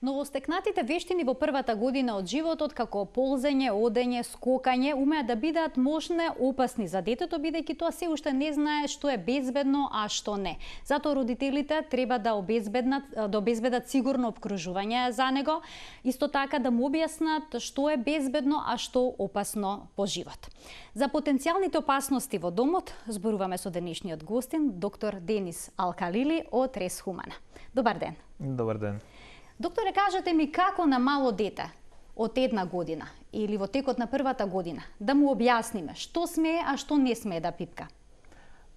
Новостекнатите вештини во првата година од животот, како ползење, одење, скокање, умеат да бидат можне опасни за детето, бидејќи тоа се уште не знае што е безбедно, а што не. Затоа родителите треба да обезбедат сигурно обкружување за него, исто така да му објаснат што е безбедно, а што опасно по живот. За потенцијалните опасности во домот зборуваме со денешниот гостин, доктор Денис Алкалили од Рес Хумана. Добар ден. Добар ден. Докторе, кажете ми како на мало дете од 1 година или во текот на првата година да му објасниме што смее, а што не смее да пипка?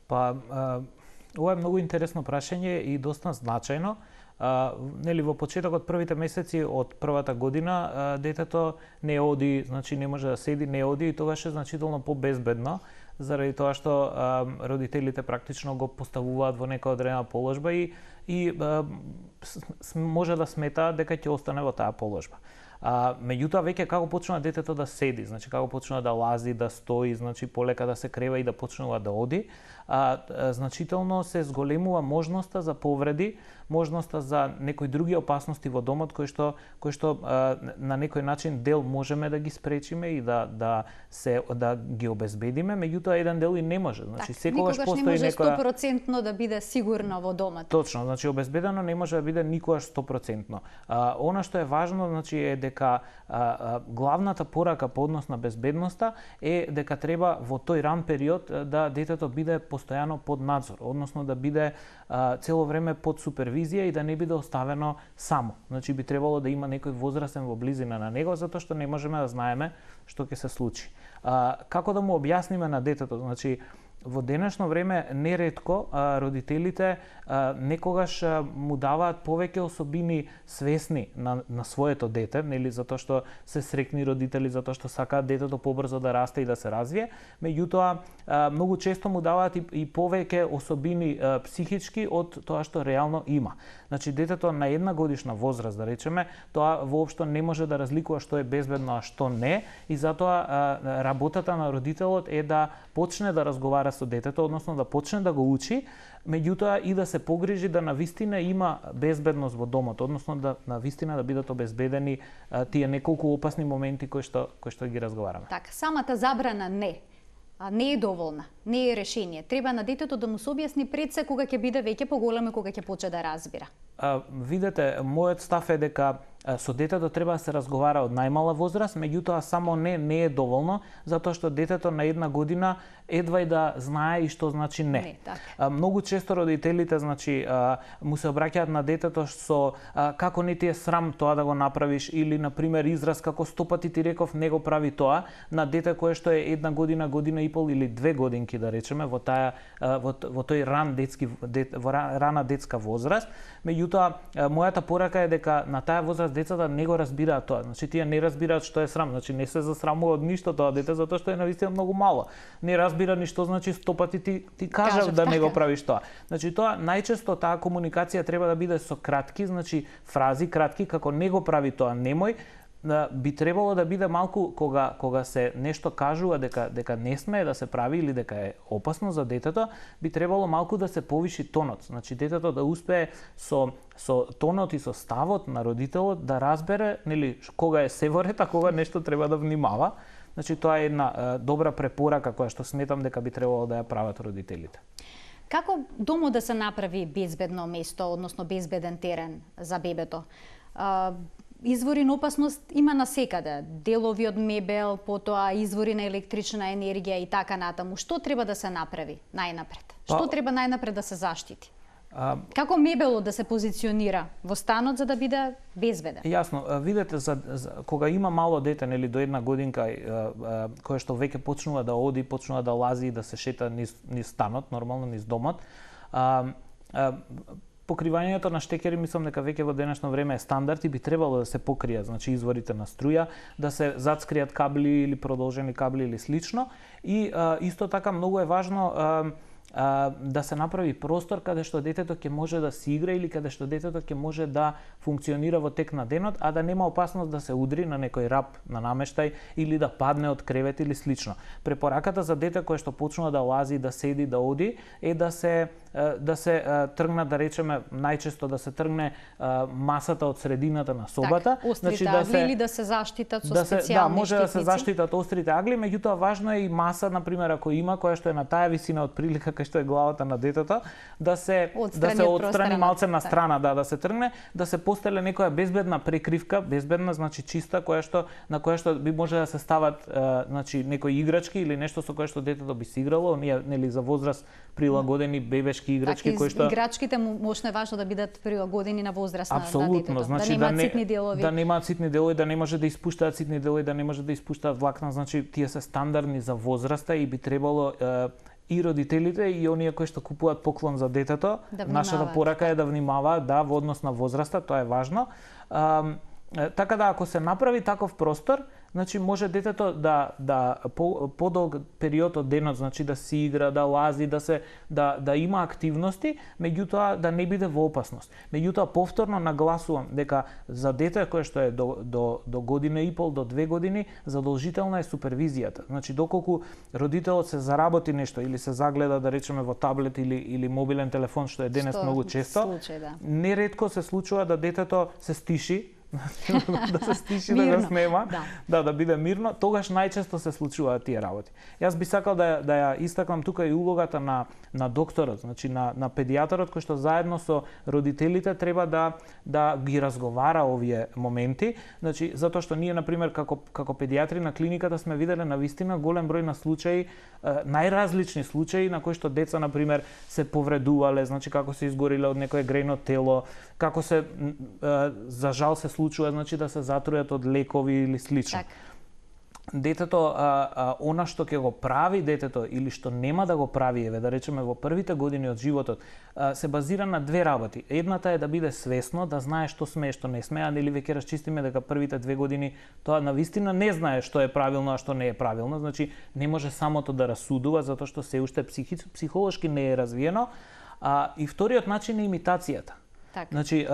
Ова е многу интересно прашање и доста значајно. Во почетокот првите месеци од првата година детето не оди, значи не може да седи, не оди и тогаш е значително побезбедно, заради тоа што родителите практично го поставуваат во нека одредена положба и може да сметаат дека ќе остане во таа положба. Меѓутоа веќе како почнува детето да седи, значи како почнува да лази, да стои, значи полека да се крева и да почнува да оди, значително се зголемува можноста за повреди, можноста за некои други опасности во домот кои што на некој начин дел можеме да ги спречиме и да ги обезбедиме, меѓутоа еден дел и не може. Значи секогаш постои некоја 100% да биде сигурно во домот. Точно, значи обезбедено не може да биде никогаш 100%. Она што е важно, значи е дека главната порака по однос на безбедноста е дека треба во тој ран период да детето биде постојано под надзор, односно да биде цело време под супервизија и да не биде оставено само. Значи би требало да има некој возрастен во близина на него, затоа што не можеме да знаеме што ќе се случи. Како да му објасниме на детето? Значи, во денешно време неретко родителите некогаш му даваат повеќе особини свесни на своето дете, нели, затоа што се срекни родители, затоа што сакаат детето побрзо да расте и да се развие, меѓутоа многу често му даваат и повеќе особини психички од тоа што реално има. Значи детето на 1 годишна возраст, да речеме, тоа воопшто не може да разликува што е безбедно, а што не, и затоа работата на родителот е да почне да разговара со детето, односно да почне да го учи, меѓутоа и да се погрижи да навистина има безбедност во домот, односно да навистина да бидат обезбедени тие неколку опасни моменти кои што ги разговараме. Така, самата забрана не е доволна, не е решение. Треба на детето да му се објасни пред се кога ќе биде веќе поголем и кога ќе почне да разбира. Видете, мојот став е дека со детето треба да се разговара од најмала возраст, меѓутоа само не е доволно, затоа што детето на 1 година едва и да знае и што значи не. Така. Многу често родителите, значи, му се обраќаат на детето со како не ти е срам тоа да го направиш, или на пример израз како 100 пати ти реков не го прави тоа, на дете кое што е 1 година, година и пол или 2 годинки, да речеме, во тој рана детска возраст. Меѓутоа, мојата порака е дека на таа возраст децата не го разбираат тоа. Значи тие не разбираат што е срам, значи не се засрамува од ништо тоа дете затоа што е навистина многу мало. Не разбира ни што значи 100 пати ти кажав да не го правиш тоа. Значи тоа најчесто таа комуникација треба да биде со кратки, значи фрази кратки како не го прави тоа, немој. Би требало да биде малку кога се нешто кажува дека не смее да се прави или дека е опасно за детето, би требало малку да се повиши тонот. Значи детето да успее со тонот и со ставот на родителот да разбере, нели, кога е севорет, а кога нешто треба да внимава. Значи тоа е една добра препорака која што сметам дека би требало да ја прават родителите. Како домот да се направи безбедно место, односно безбеден терен за бебето? Извори на опасност има насекаде, делови од мебел, потоа извори на електрична енергија и така натаму. Што треба да се направи најнапред? Што треба најнапред да се заштити? Како мебелот да се позиционира во станот за да биде безбеден? Јасно, видете, кога има мало дете, нели, до 1 годинка, кое што веќе почнува да оди, почнува да лази и да се шета низ станот, нормално низ домот, покривањето на штекери мислам дека веќе во денешно време е стандард и би требало да се покријат, значи изворите на струја, да се зацкријат кабли или продолжени кабли или слично, и исто така многу е важно да се направи простор каде што детето ќе може да се игра или каде што детето ќе може да функционира во тек на денот, а да нема опасност да се удри на некој рап на намештај или да падне од кревет или слично. Препораката за дете кое што почнува да лази, да седи, да оди е да се да се тргна, да речеме, најчесто да се тргне масата од средината на собата, острите агли или да се заштитат со специјални да, може штитници. да се заштитат острите агли, меѓутоа важно е и маса, например, ако има која што е на таа висина од прилика кај што е главата на детето, да се отстрани малце на страна, да се тргне, да се постеле некоја безбедна прекривка, безбедна значи чиста, на која што би може да се стават значи некои играчки или нешто со кое што детето би се играло, оние нели за возраст прилагодени бебешки играчки кои што играчките можно е важно да бидат прилагодени на возраст на детето, значи, да немаат ситни делови. Да немаат ситни делови, да не може да испуштаат ситни делови, да не може да испуштаат влакна, значи тие се стандардни за возраста и би требало и родителите и оние кои што купуваат поклон за детето, нашата порака е да внимаваат во однос на возраста, тоа е важно. Така да ако се направи таков простор, значи може детето да подолг период од денот, значи да си игра, да лази, да има активности, меѓутоа да не биде во опасност. Меѓутоа повторно нагласувам дека за дете кое што е до година и пол, до 2 години, задолжителна е супервизијата. Значи доколку родителот се заработи нешто или се загледа да речеме во таблет или мобилен телефон, што е денес многу често, неретко се случува да детето се стиши, да се стиши, да го снема, да биде мирно, тогаш најчесто се случуваат тие работи. Јас би сакал да ја истакнам тука и улогата на докторот, значи на педијатарот кој што заедно со родителите треба да ги разговара овие моменти, значи затоа што ние на пример како педијатри на клиниката сме виделе навистина голем број на случаи, најразлични случаи на кои што деца на пример се повредувале, значи како се изгориле од некое грејно тело, како се за жал се случува значи да се затрујат од лекови или слично. Детето она што ќе го прави детето или што нема да го прави, да речеме во првите години од животот, се базира на две работи. Едната е да биде свесно, да знае што смее, што не смее, а нели веќе расчистиме дека првите 2 години тоа навистина не знае што е правилно, а што не е правилно, значи не може самото да расудува затоа што се уште психолошки не е развиено. И вториот начин е имитацијата. Значи,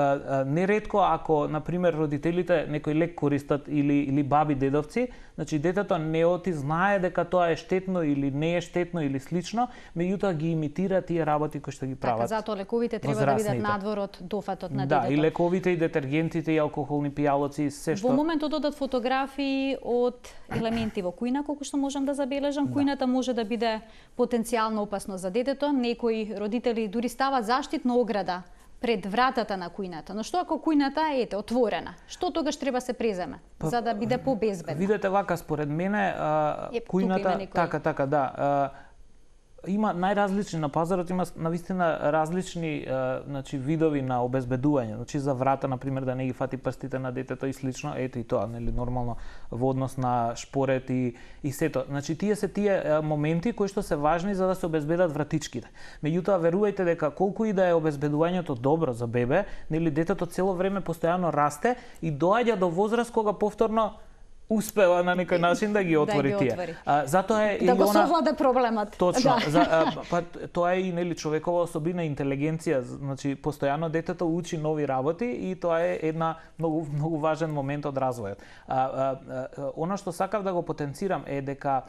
неретко ако, например, родителите некој лек користат или баби, дедовци, значи детето не оти знае дека тоа е штетно или не е штетно или слично, меѓутоа ги имитира тие работи кои што ги прават. Така, затоа лековите треба да бидат надвор од дофатот на детето. Да, и лековите, и детергентите, и алкохолни пијалоци, се што... Во моментот одат фотографии од елементи во кујна, колку што можам да забележам, кујната може да биде потенцијално опасно за детето. Некои родители дури стават заштитна ограда пред вратата на кујната. Но што ако кујната е отворена? Што тогаш треба се преземе за да биде побезбедно? Видете вака, според мене кујната така, има најразлични на пазарот, има навистина различни значи видови на обезбедување. Значи за врата на пример да не ги фати прстите на детето и слично, ето и тоа, нели нормално во однос на шпорет и сето. Значи тие се тие моменти кои што се важни за да се обезбедат вратичките. Меѓутоа верувајте дека колку и да е обезбедувањето добро за бебе, нели детето цело време постојано расте и доаѓа до возраст кога повторно успева на некој начин да ги отвори тие. Затоа е да го совлада проблемот. Точно. Па тоа е и нели човекова особина, интелигенција, значи постојано детето учи нови работи и тоа е една многу важен момент од развојот. Она што сакав да го потенцирам е дека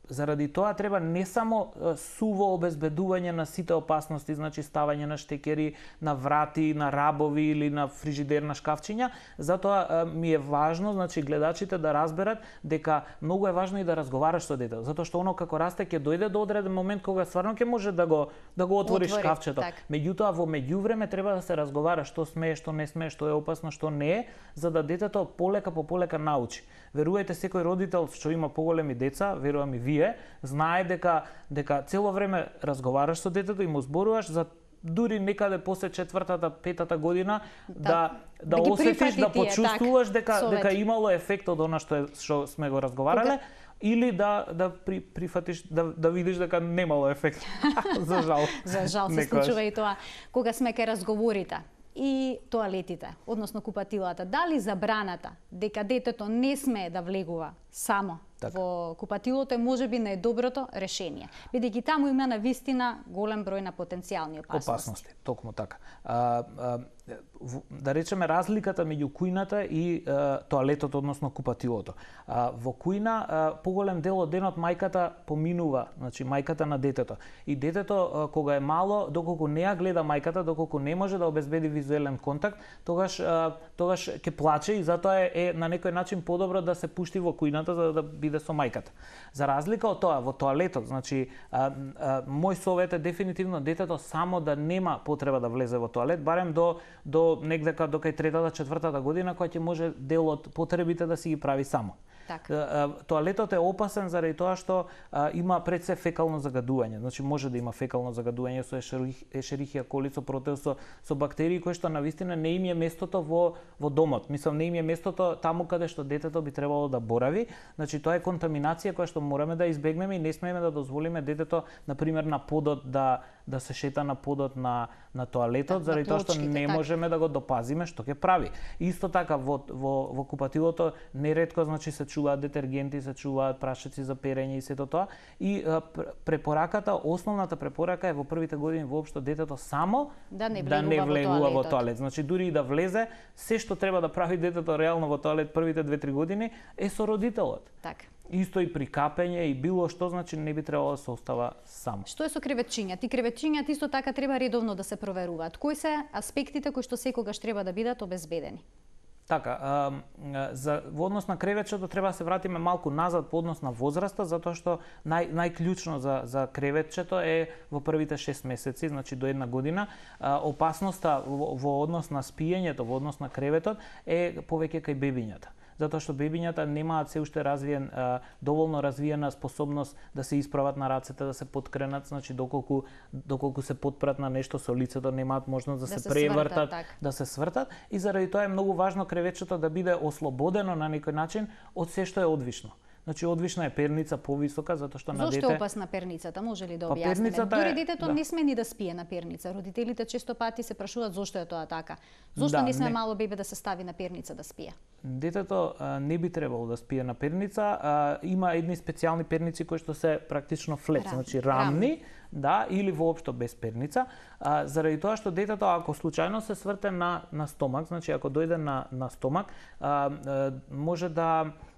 заради тоа треба не само суво обезбедување на сите опасности, значи ставање на штекери на врати, на рабови или на фрижидер, на шкафчиња, затоа ми е важно, значи гледачите да разберат дека многу е важно и да разговараш со детето, затоа што оно како расте ќе дојде до одреден момент кога стварно ќе може да го отвори шкафчето. Меѓутоа во меѓувреме треба да се разговара што смее, што не смее, што е опасно, што не е, за да детето полека по полека научи. Верувајте, секој родител што има поголеми деца, верувам и вие, знае дека цело време разговараш со детето и му зборуваш за дури некаде после 4-та, 5-та година да осетиш, да почувствуваш дека имало ефект од она што сме го разговарале, или да прифатиш, да видиш дека немало ефект. За жал. За жал се случува и тоа. Кога сме кај разговорите и тоалетите, односно купатилата, дали забраната дека детето не смее да влегува само Така. во купатилото е можеби најдоброто решение, бидејќи таму има на вистина голем број на потенцијални опасности. Токму така. Да речеме разликата меѓу кујната и тоалетот, односно купатилото. Во кујна поголем дел од денот мајката поминува, значи мајката на детето. И детето кога е мало, доколку не ја гледа мајката, доколку не може да обезбеди визуелен контакт, тогаш ќе плаче и затоа е на некој начин подобро да се пушти во кујната за да биде со мајката. За разлика од тоа, во тоалетот, значи мој совет е дефинитивно детето само да нема потреба да влезе во тоалет, барем до негдека до кај третата, четвртата година, која ќе може дел од потребите да си ги прави само. Тоалетот е опасен заради тоа што има пред се фекално загадување. Значи може да има фекално загадување со ешерихија коли, со протеус, со бактерии кои што навистина не им е местото во домот. Мислам, не им е местото таму каде што детето би требало да борави. Значи тоа е контаминација која што мораме да избегнеме и не смееме да дозволиме детето на пример на подот да се шета на подот на тоалетот, заради тоа што не можеме да го допазиме што ќе прави. Исто така во купатилото неретко значи се чуваат детергенти, се чуваат прашеци за перење и сето тоа. И препораката, основната препорака е во првите години воопшто детето само да не влегува во тоалет. Значи дури и да влезе, се што треба да прави детето реално во тоалет првите 2-3 години е со родителот. Така. Исто и при капење и било што, значи не би требало да се остава само. Што е со креветчињата? И креветчињата исто така треба редовно да се проверуваат. Кои се аспектите кои што секогаш треба да бидат обезбедени? Така, во однос на креветчето треба да се вратиме малку назад по однос на возраста, затоа што најклучно за креветчето е во првите 6 месеци, значи до 1 година. Опасноста во однос на спиењето, во однос на креветот е повеќе кај бебињата. Затоа што бебињата немаат се уште доволно развиена способност да се исправат на рацете, да се поткренат, значи доколку се потпрат на нешто со лицето, немаат можност да се превртат, да се свртат и заради тоа е многу важно кревечето да биде ослободено на некој начин од се што е одвишно. Значи одвишна е перница повисока затоа што на дете. Зошто е опасна перницата? Може ли да објасниме? Дури детето не сме ни да спие на перница. Родителите често пати се прашуваат зошто е тоа така. Зошто не сме мало бебе да се стави на перница да спие? Детето не би требало да спие на перница. Има едни специјални перници кои што се практично флет, значи рамни, да, или воопшто без перница, заради тоа што детето ако случајно се сврте на стомак, значи ако дојде на стомак,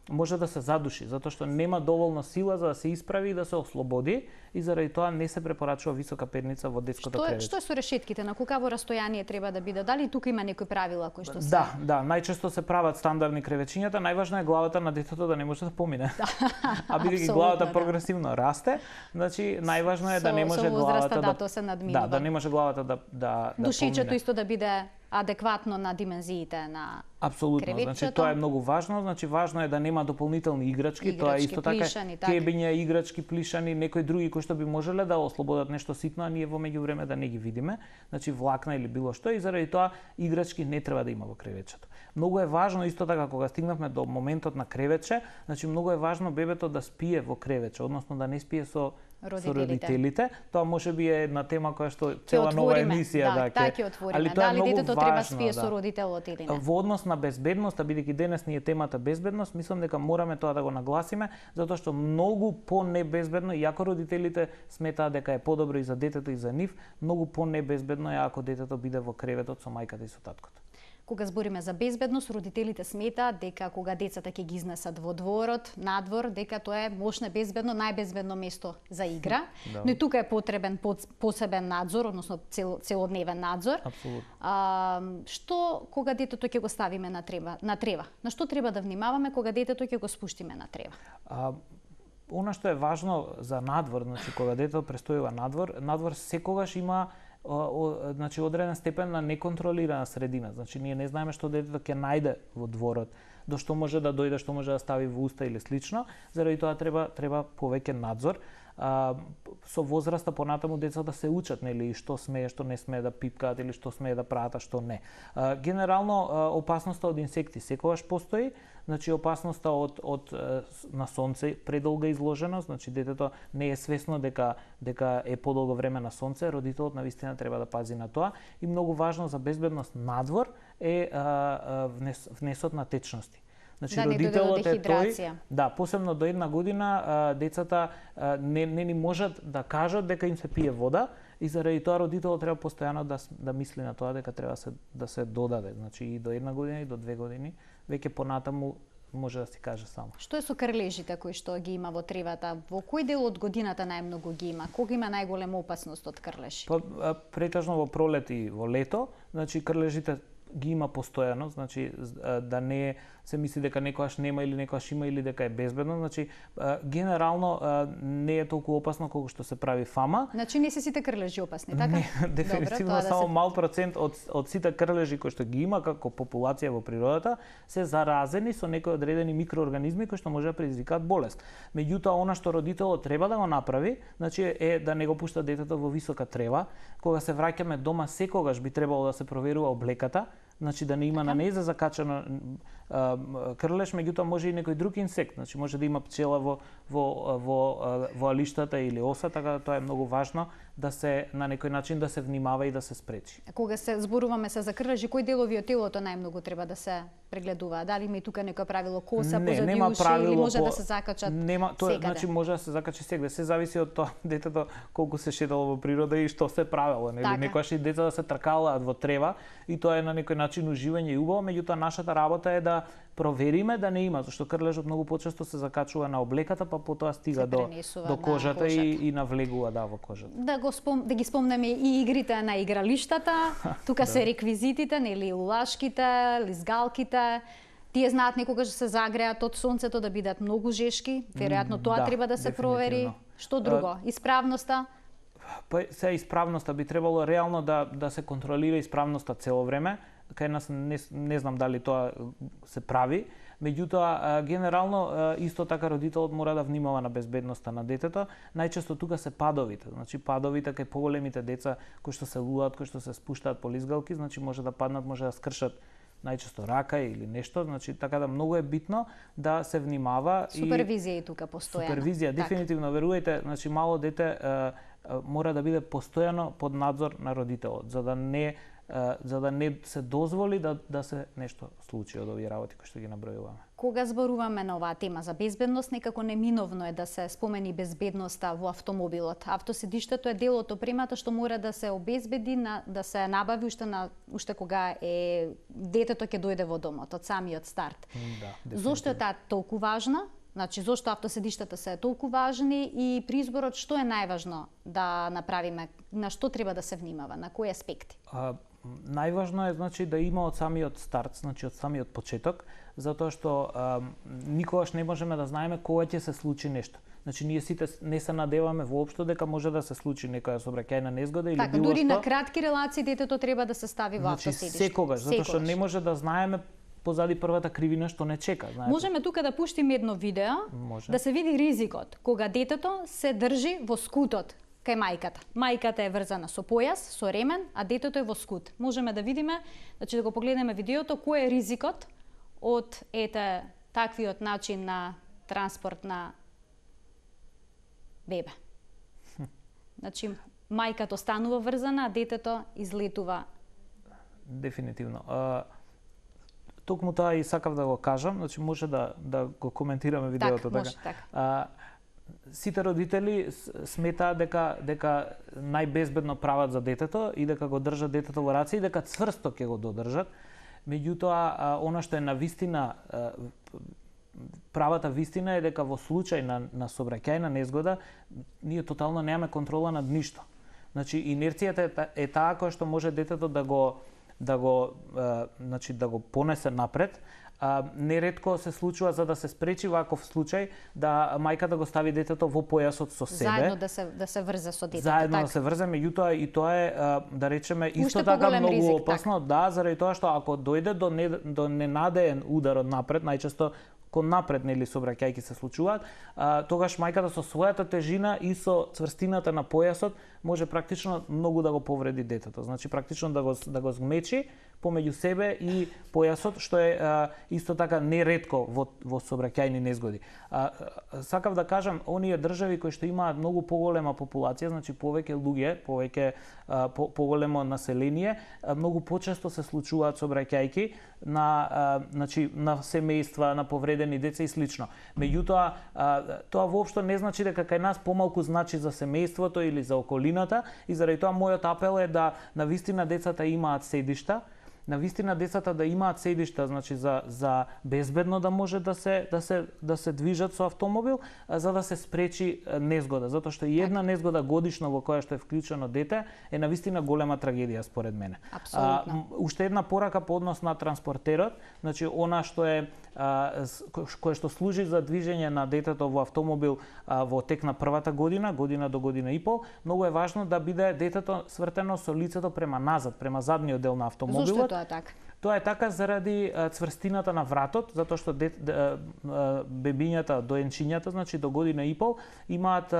може да се задуши, затоа што нема доволно сила за да се исправи и да се ослободи и заради тоа не се препорачува висока перница во детското кревеќе. Што е со решетките? На колкаво растојание треба да биде? Дали тука има некои правила кои што се? Да, најчесто се прават стандардни кревечињата, најважно е главата на детето да не може да помине. А бидејќи главата прогресивно расте, значи најважно е да не може главата да не може главата да душичето исто да биде адекватно на димензиите на апсолутно, кревечето. Значи тоа е многу важно, значи важно е да нема дополнителни играчки, тоа е исто така кебиња, играчки, плишани, некои други кои што би можеле да ослободат нешто ситно, а ние во меѓувреме да не ги видиме, значи влакна или било што и заради тоа играчки не треба да има во кревечето. Многу е важно исто така кога стигнавме до моментот на кревече, значи многу е важно бебето да спие во кревече, односно да не спие со родителите. Тоа може би е една тема која што цела нова емисија ќе отвориме. Дали детето треба спие со родителот или не? Во однос на безбедност, бидејќи денес ни е темата безбедност, мислам дека мораме тоа да го нагласиме, затоа што многу по-небезбедно, иако родителите сметаат дека е подобро и за детето и за нив, многу по-небезбедно е ако детето биде во креветот со мајката и со таткото. Кога збориме за безбедност, родителите сметаат дека кога децата ќе ги изнесат во дворот, надвор, дека тоа е можно безбедно, најбезбедно место за игра, но и тука е потребен посебен надзор, односно целодневен надзор. Апсолутно. Што кога детето ќе го ставиме на трева? На што треба да внимаваме кога детето ќе го спуштиме на трева? Она што е важно за надвор, значи кога детето престојува надвор секогаш има значи одреден степен на неконтролирана средина. Значи ние не знаеме што детето ќе најде во дворот, до што може да дојде, што може да стави во уста или слично. Заради тоа треба повеќе надзор. Со возраста понатаму децата се учат, нели, што смее, што не смее да пипкаат или што смее да прават, а што не. Генерално опасноста од инсекти секогаш постои, значи опасноста од на сонце, предолга изложеност, значи детето не е свесно дека е подолго време на сонце, родителот навистина треба да пази на тоа и многу важно за безбедност надвор е внесот на течности. Значи да не дојде до родителот е тој, дехидрација. да, посебно до 1 година децата не ни можат да кажат дека им се пие вода и заради тоа родителот треба постојано да мисли на тоа дека треба да се додаде. Значи и до 1 година и до 2 години, веќе понатаму може да си каже само. Што е со крлежите кои што ги има во тревата? Во кој дел од годината најмногу ги има? Кога има најголема опасност од крлеж? Претежно во пролет и во лето, значи крлежите ги има постојано, значи да не се мисли дека некојаш нема или некојаш има или дека е безбедно, значи генерално не е толку опасно колку што се прави фама. Значи не се сите крлежи опасни, така? Не, дефинитивно добро, само мал процент од сите крлежи кои што ги има како популација во природата се заразени со некои одредени микроорганизми кои што може да предизвикаат болест. Меѓутоа она што родителот треба да го направи, значи е да не го пушта детето во висока трева. Кога се враќаме дома секогаш би требало да се проверува облеката, значи да не има на нејза закачано крлеж, меѓутоа може и некој друг инсект, значи може да има пчела во алиштата или оса, така да тоа е многу важно да се на некој начин да се внимава и да се спречи. Кога се зборуваме за крлежи, кои делови од телото најмногу треба да се прегледува? Дали има и тука некое правило коса, позади уши или може да се закачат секаде? Значи може да се закачи секаде, се зависи од тоа детето колку се шетало во природа и што се правело, нели? Така. Некојаш и деца да се тркалаат во трева и тоа е на некој начин уживање и убаво, меѓутоа нашата работа е да провериме да не има, зашто крлежот многу почесто се закачува на облеката, па потоа стига до кожата и навлегува во кожата. Да ги спомнеме и игрите на игралиштата, тука се реквизитите, нели улашките, лизгалките. Тие знаат некогаш да се загреат од сонцето да бидат многу жешки, веројатно тоа треба да се провери. Што друго? Исправноста? Па се исправноста би требало реално да се контролира исправноста цело време. Кај нас не знам дали тоа се прави, меѓутоа генерално исто така родителот мора да внимава на безбедноста на детето. Најчесто тука се падовите, значи падовите кај поголемите деца кои што се луат, кои што се спуштаат по лизгалки, значи може да паднат, може да скршат најчесто рака или нешто, значи така да многу е битно да се внимава. Супервизија и тука постојано. Супервизија, дефинитивно, верувајте, значи мало дете мора да биде постојано под надзор на родителот, за да не се дозволи да се нешто случи од овие работи кои што ги набројуваме. Кога зборуваме на оваа тема за безбедност, некако неминовно е да се спомени безбедноста во автомобилот. Автоседиштето е дел од опремата што мора да се обезбеди, да се набави уште кога детето ќе дојде во домот, од самиот старт. Да, зошто е таа толку важна? Значи, зошто автоседиштата се толку важни и при изборот што е најважно да направиме, на што треба да се внимава, на кои аспекти? Најважно е значи да има од самиот старт, значи од самиот почеток, затоа што никогаш не можеме да знаеме кога ќе се случи нешто. Значи ние сите не се надеваме воопшто дека може да се случи некоја сообраќајна незгода или било што. Дури на кратки релации детето треба да се стави во автоседиште. Значи секогаш, затоа што не може да знаеме позади првата кривина што не чека, знаете. Можеме тука да пуштиме едно видео, да се види ризикот кога детето се држи во скутот кај мајката. Мајката е врзана со појас, со ремен, а детето е во скут. Можеме да видиме, значи да го погледнеме видеото, кој е ризикот од таквиот начин на транспорт на бебе. Значи мајката останува врзана, а детето излетува. Дефинитивно. Токму тоа и сакав да го кажам, значи може да го коментираме видеото така. Сите родители сметаат дека најбезбедно прават за детето и дека го држат детето во раце и дека цврсто ќе го додржат. Меѓутоа, она што е на вистина, правата вистина е дека во случај на сообраќајна незгода ние тотално немаме контрола над ништо. Значи инерцијата е таа која што може детето да го понесе напред. Неретко се случува за да се спречи ваков случај да мајката го стави детето во појасот со себе. Заедно да се врзе со детето. Заедно да се врзе, меѓутоа и тоа е да речеме исто така многу опасно, да, заради тоа што ако дојде до ненадеен удар од напред, најчесто кон напред нели сообраќајки се случуваат, тогаш мајката со својата тежина и со цврстината на појасот може практично многу да го повреди детето. Значи практично да го згмечи, помеѓу себе и појасот, што е исто така неретко во сообраќајни незгоди. Сакав да кажам, оние држави кои што имаат многу поголема популација, значи повеќе луѓе, повеќе поголемо население, многу почесто се случуваат сообраќајки на семејства, на повредени деца и слично. Меѓутоа, тоа воопшто не значи дека кај нас помалку значи за семејството или за околината, и заради тоа мојот апел е да навистина децата имаат седишта, навистина децата да имаат седишта, значи за безбедно да може да се движат со автомобил, за да се спречи незгода, затоа што и една незгода годишно во која што е вклучено дете е навистина голема трагедија според мене. Апсолутно. Уште една порака по однос на транспортерот, значи она што е кое што служи за движење на детето во автомобил во тек на првата година до година и пол, многу е важно да биде детето свртено со лицето према назад, према задниот дел на автомобилот. Зошто тоа е така? Тоа е така заради цврстината на вратот, затоа што бебињата, доенчињата, значи до година и пол, имаат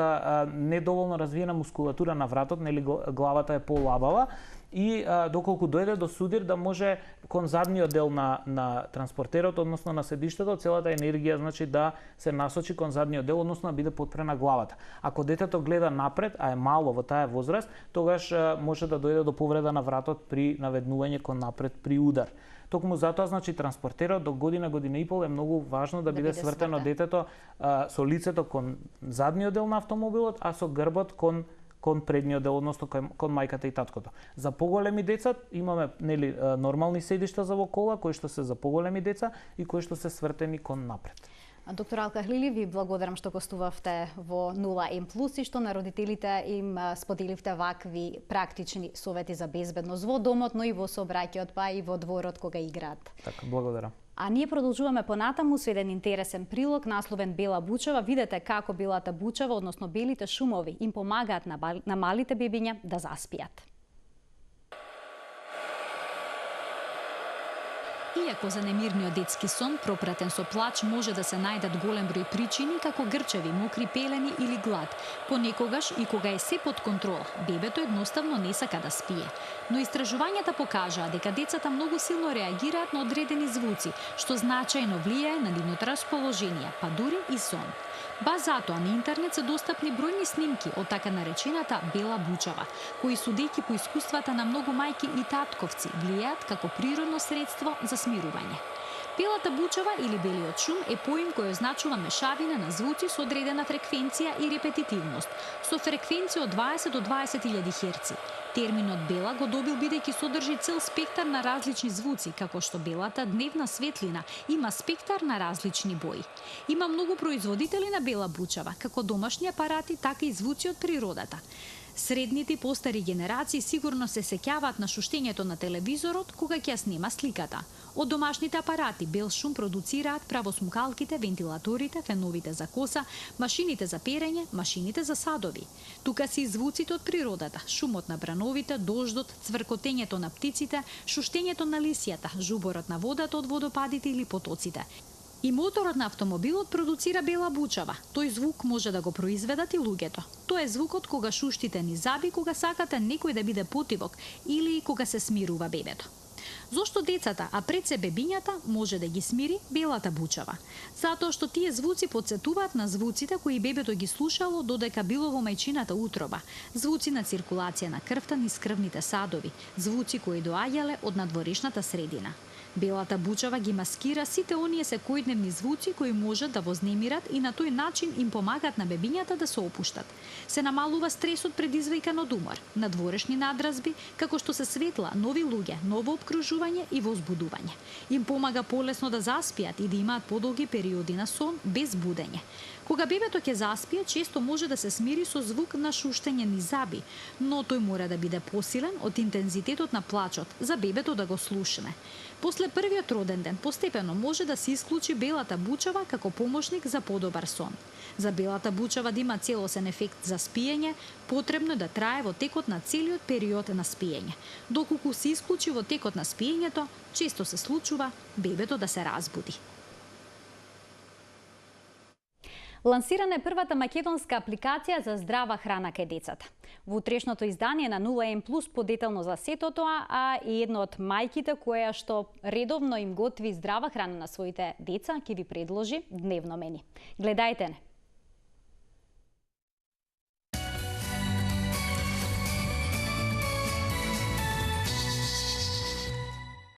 недоволно развиена мускулатура на вратот, нели главата е полабава, и доколку дојде до судир да може кон задниот дел на транспортерот, односно на седиштето, целата енергија значи да се насочи кон задниот дел, односно да биде подпрена главата. Ако детето гледа напред, а е мало во таа возраст, тогаш може да дојде до повреда на вратот при наведнување кон напред при удар. Токму затоа, значи, транспортерот до година и пол е многу важно да биде свртено детето со лицето кон задниот дел на автомобилот, а со грбот кон предниот дел, односно кон мајката и таткото. За поголеми деца имаме нормални седишта за во кола, кои што се за поголеми деца и кои што се свртени кон напред. Доктор Алкахлили, ви благодарам што гостувавте во 0М+, и што на родителите им споделивте вакви практични совети за безбедност во домот, но и во сообраќајот, па и во дворот кога играат. Така, благодарам. А ние продолжуваме понатаму со еден интересен прилог насловен Бела бучава. Видете како белата бучава, односно белите шумови, им помагаат на малите бебиња да заспијат. Иако за немирниот детски сон, пропратен со плач, може да се најдат голем број причини, како грчеви, мокри пелени или глад. Понекогаш и кога е се под контрола, бебето едноставно не сака да спие. Но истражувањата покажаа дека децата многу силно реагираат на одредени звуци, што значајно влијае на нивното расположение, па дури и сон. Ба затоа на интернет се достапни бројни снимки од така наречената бела бучава, кои судејќи по искуствата на многу мајки и татковци влијаат како природно средство за смирување. Белата бучава или белиот шум е поим кој означува мешавина на звуци со одредена фреквенција и репетитивност, со фреквенција од 20 до 20.000 херци. Терминот бела го добил бидејќи содржи цел спектар на различни звуци, како што белата дневна светлина има спектар на различни бои. Има многу производители на бела бучава, како домашни апарати, така и звуци од природата. Средните и постари генерации сигурно се сеќаваат на шуштењето на телевизорот кога ќе ја снима сликата. Од домашните апарати бел шум продуцираат правосмукалките, вентилаторите, феновите за коса, машините за перење, машините за садови. Тука се и звуците од природата, шумот на брановите, дождот, цвркотењето на птиците, шуштењето на лисијата, жуборот на водата од водопадите или потоците. И моторот на автомобилот продуцира бела бучава. Тој звук може да го произведат и луѓето. Тоа е звукот кога шуштите ни заби, кога сакате некој да биде потивок или кога се смирува бебето. Зошто децата, а пред се бебињата, може да ги смири белата бучава? Затоа што тие звуци потсетуваат на звуците кои бебето ги слушало додека било во мајчината утроба. Звуци на циркулација на крвта низ крвните садови, звуци кои доаѓале од надворешната средина. Белата бучава ги маскира сите оние секојдневни звуци кои можат да вознемират и на тој начин им помагаат на бебињата да се опуштат. Се намалува стресот предизвикан од умор, надворешни надразби, како што се светла, нови луѓе, ново опкружување и возбудување. Им помага полесно да заспијат и да имаат подолги периоди на сон без будење. Кога бебето ќе заспие, често може да се смири со звук на шуштење низ заби, но тој мора да биде посилен од интензитетот на плачот за бебето да го слушне. После првиот роден ден постепено може да се исклучи белата бучава како помошник за подобар сон. За белата бучава да има целосен ефект за спиење, потребно е да трае во текот на целиот период на спиење. Доколку се исклучи во текот на спиењето, често се случува бебето да се разбуди. Лансирана е првата македонска апликација за здрава храна кај децата. Во утрешното издание на 0N+ подетелно за сето тоа, а и една од мајките која што редовно им готви здрава храна на своите деца, ќе ви предложи дневно мени. Гледајте не!